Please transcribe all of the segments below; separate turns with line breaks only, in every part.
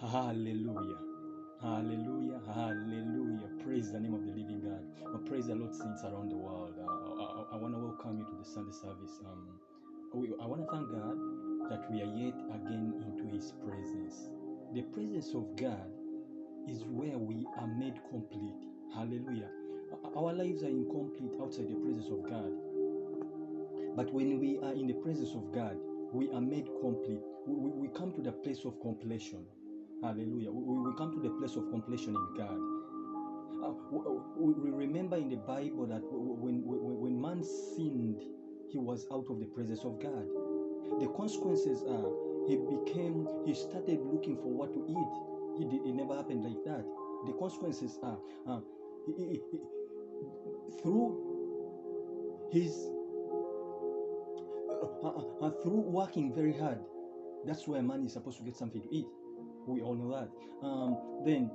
Hallelujah. Hallelujah. Hallelujah. Praise the name of the living God. Praise the Lord, saints around the world. I want to welcome you to the Sunday service. I want to thank God that we are yet again into His presence. The presence of God is where we are made complete. Hallelujah. Our lives are incomplete outside the presence of God. But when we are in the presence of God, we are made complete. We come to the place of completion. Hallelujah. We come to the place of completion in God. We remember in the Bible that when man sinned, he was out of the presence of God. The consequences are he started looking for what to eat. It never happened like that. The consequences are through his through working very hard. That's where man is supposed to get something to eat. We all know that. Then,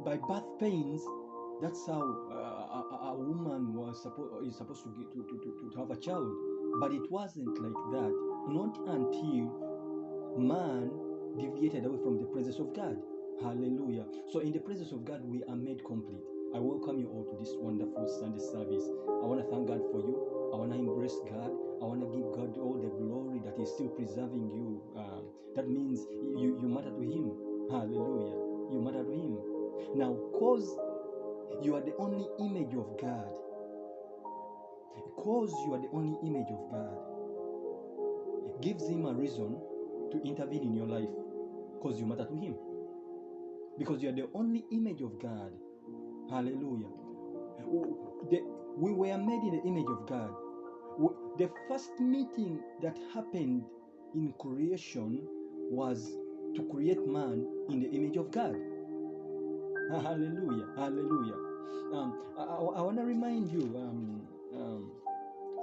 by birth pains, that's how a woman is supposed to get to have a child. But it wasn't like that. Not until man deviated away from the presence of God. Hallelujah. So in the presence of God, we are made complete. I welcome you all to this wonderful Sunday service. I want to thank God for you. I want to embrace God. I want to give God all the glory that He's still preserving you. That means you matter to Him. Hallelujah. You matter to Him. Now, cause you are the only image of God. Because you are the only image of God, gives Him a reason to intervene in your life. Because you matter to Him. Because you are the only image of God. Hallelujah. We were made in the image of God. The first meeting that happened in creation was to create man in the image of God. Hallelujah. Hallelujah. I want to remind you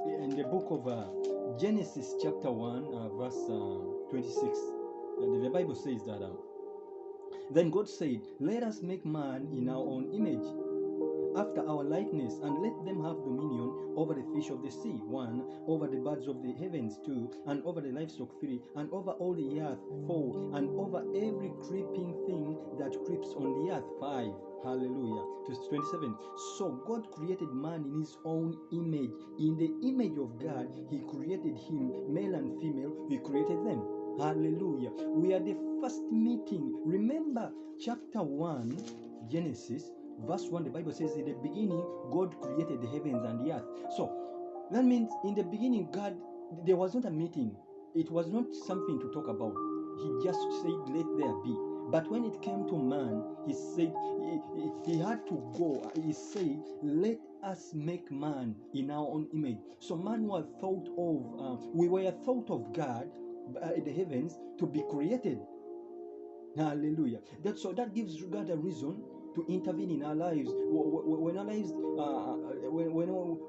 in the book of Genesis chapter 1 verse 26, the Bible says that then God said, let us make man in our own image, after our likeness, and let them have dominion over the fish of the sea, 1, over the birds of the heavens, 2, and over the livestock, 3, and over all the earth, 4, and over every creeping thing that creeps on the earth, 5. Hallelujah. To 27. So God created man in His own image. In the image of God, He created him, male and female, He created them. Hallelujah. We are the first meeting. Remember chapter 1, Genesis, verse 1, the Bible says, in the beginning, God created the heavens and the earth. So that means in the beginning, God, there was not a meeting. It was not something to talk about. He just said, let there be. But when it came to man, He said, he had to go. He said, let us make man in our own image. So man was thought of, we were thought of God in the heavens to be created. Hallelujah. That gives God a reason to intervene in our lives. When our lives,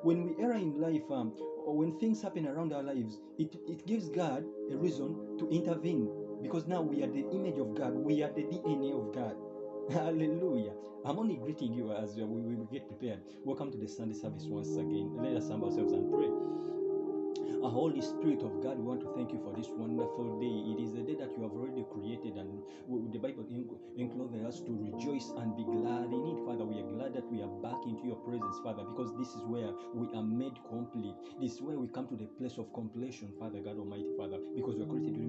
when we err in life, or when things happen around our lives, it gives God a reason to intervene, because now we are the image of God. We are the DNA of God. Hallelujah. I'm only greeting you as we get prepared. Welcome to the Sunday service once again. Let us humble ourselves and pray. Holy Spirit of God, we want to thank you for this wonderful day. It is a day that you have already created, and the Bible includes us to rejoice and be glad in it. Father, we are glad that we are back into your presence, Father, because this is where we are made complete. This is where we come to the place of completion, Father God Almighty, Father, because we are created to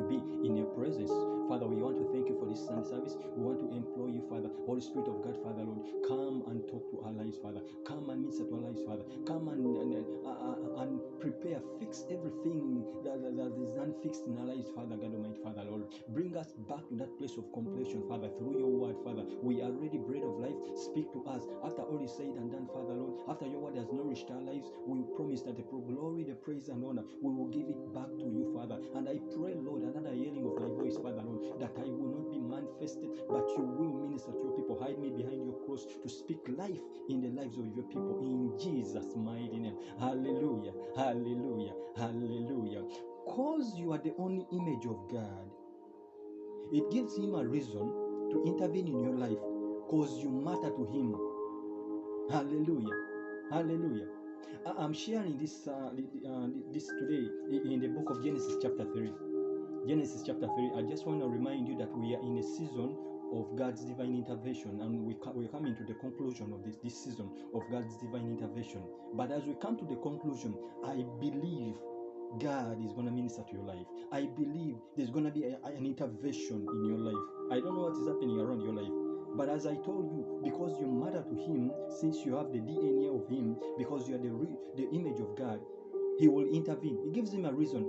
be in your presence. Father, we want to thank you for this Sunday service. We want to implore you, Father, Holy Spirit of God, Father, Lord, come and talk to our lives, Father. Come and minister to our lives, Father. Come and prepare, fix everything that is unfixed in our lives, Father God Almighty, Father, Lord. Bring us back to that place of completion, Father, through your word, Father. We are ready, bread of life. Speak to us. After all is said and done, Father, Lord, after your word has nourished our lives, we promise that the glory, the praise, and honor, we will give it back to you, Father. And I pray, Lord, another hearing of thy voice, Father, Lord, that I will not be manifested, but you will minister to your people. Hide me behind your cross to speak life in the lives of your people. In Jesus' mighty name. Hallelujah. Hallelujah. Hallelujah. Because you are the only image of God, it gives Him a reason to intervene in your life, because you matter to Him. Hallelujah. Hallelujah. I'm sharing this today in the book of Genesis chapter 3. Genesis chapter 3. I just want to remind you that we are in a season of God's divine intervention, and we're coming to the conclusion of this season of God's divine intervention. But as we come to the conclusion, I believe God is going to minister to your life. I believe there's going to be an intervention in your life. I don't know what is happening around your life, but as I told you, because you matter to Him, since you have the DNA of Him, because you are the image of God, He will intervene. He gives him a reason.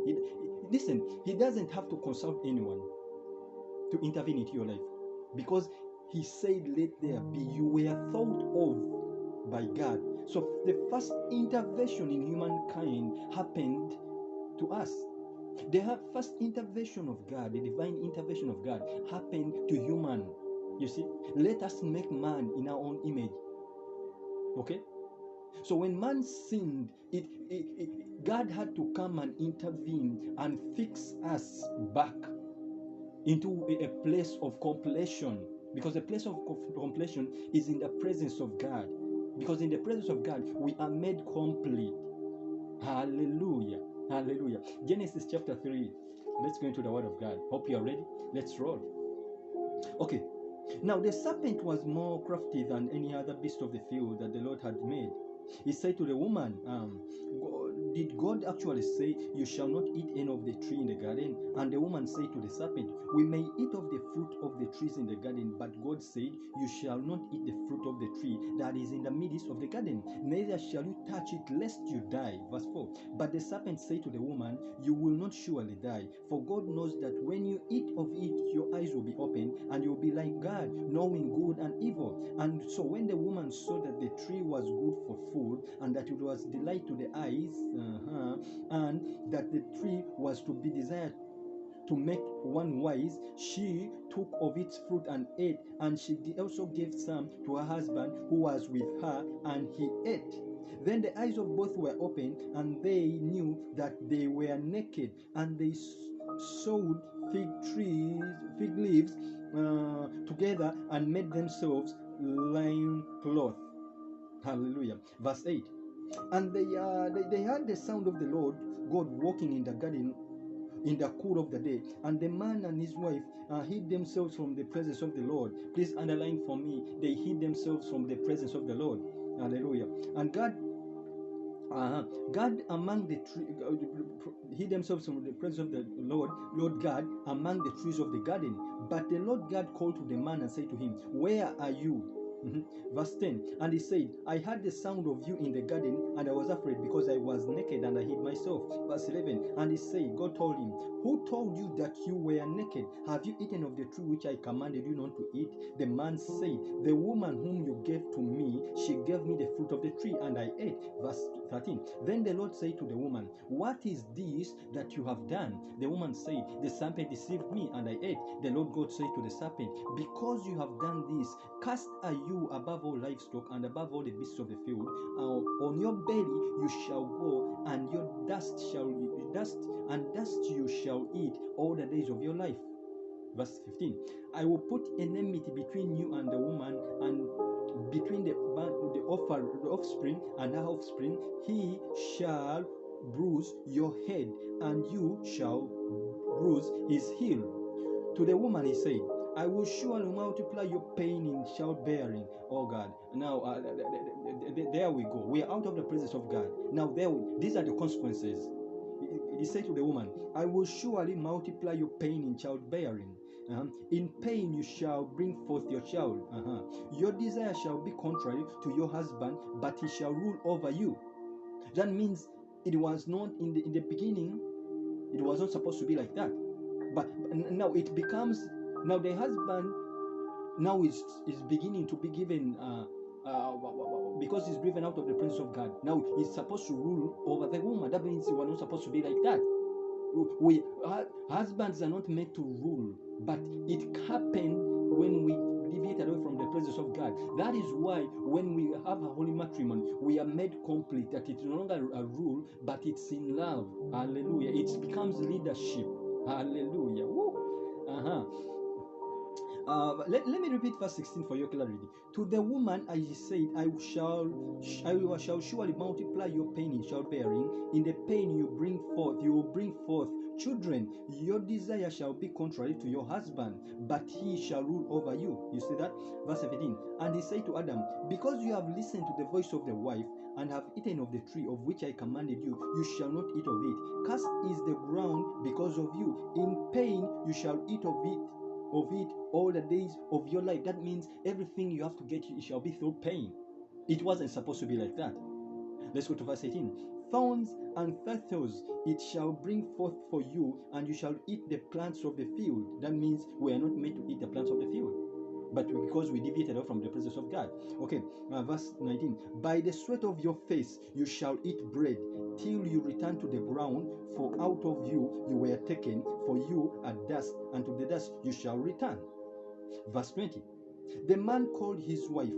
Listen, He doesn't have to consult anyone to intervene into your life, because He said, "Let there be." You were thought of by God. So the first intervention in humankind happened to us. The first intervention of God, the divine intervention of God, happened to human. You see, let us make man in our own image. Okay? So when man sinned, God had to come and intervene and fix us back into a place of completion, because the place of completion is in the presence of God. Because in the presence of God, we are made complete. Hallelujah. Hallelujah. Genesis chapter 3. Let's go into the word of God. Hope you are ready. Let's roll. Okay. Now the serpent was more crafty than any other beast of the field that the Lord had made. He said to the woman, did God actually say, "You shall not eat any of the tree in the garden"? And the woman said to the serpent, "We may eat of the fruit of the trees in the garden, but God said, You shall not eat the fruit of the tree that is in the midst of the garden, neither shall you touch it, lest you die." Verse 4. But the serpent said to the woman, "You will not surely die, for God knows that when you eat of it, your eyes will be opened, and you will be like God, knowing good and evil." And so when the woman saw that the tree was good for food, and that it was delight to the eyes, and that the tree was to be desired to make one wise, she took of its fruit and ate, and she also gave some to her husband who was with her, and he ate. Then the eyes of both were opened, and they knew that they were naked, and they sewed fig leaves together, and made themselves linen cloth. Hallelujah. Verse 8. And they heard the sound of the Lord God walking in the garden in the cool of the day, and the man and his wife hid themselves from the presence of the Lord. Please underline for me, they hid themselves from the presence of the Lord. Hallelujah. And God among the tree, hid themselves from the presence of the Lord God, among the trees of the garden. But the Lord God called to the man and said to him, "Where are you?" Verse 10. And he said, "I heard the sound of you in the garden, and I was afraid, because I was naked and I hid myself." Verse 11. And he said, God told him, "Who told you that you were naked? Have you eaten of the tree which I commanded you not to eat?" The man said, "The woman whom you gave to me, she gave me the fruit of the tree, and I ate." Verse 13. Then the Lord said to the woman, "What is this that you have done?" The woman said, "The serpent deceived me, and I ate." The Lord God said to the serpent, "Because you have done this, cursed are you above all livestock and above all the beasts of the field. On your belly you shall go, and your dust you shall eat all the days of your life." Verse 15. "I will put enmity between you and the woman, and between the offspring and her offspring. He shall bruise your head, and you shall bruise his heel." To the woman he said, "I will surely multiply your pain in childbearing." Oh God. Now, there we go. We are out of the presence of God. Now, these are the consequences. He said to the woman, "I will surely multiply your pain in childbearing. In pain you shall bring forth your child. Your desire shall be contrary to your husband, but he shall rule over you." That means it was not in the beginning, it was not supposed to be like that. But now it becomes, now the husband now is beginning to be given because he's driven out of the presence of God. Now he's supposed to rule over the woman. That means we were not supposed to be like that. Husbands are not meant to rule, but it happened when we deviate away from the presence of God. That is why when we have a holy matrimony, we are made complete, that it's no longer a rule, but it's in love. Hallelujah. It becomes leadership. Hallelujah. Let me repeat verse 16 for your clarity. To the woman I said, I shall surely multiply your pain in childbearing. In the pain you will bring forth Children, your desire shall be contrary to your husband, but he shall rule over you. You see that? Verse 17. And he said to Adam, because you have listened to the voice of the wife, and have eaten of the tree of which I commanded you, you shall not eat of it. Cursed is the ground because of you. In pain you shall eat of it all the days of your life. That means everything you have to get, it shall be through pain. It wasn't supposed to be like that. Let's go to verse 18. Thorns and thistles it shall bring forth for you, and you shall eat the plants of the field. That means we are not meant to eat the plants of the field, but because we deviated off from the presence of God. Okay, verse 19. By the sweat of your face you shall eat bread till you return to the ground, for out of you were taken, for you are dust, and to the dust you shall return. Verse 20. The man called his wife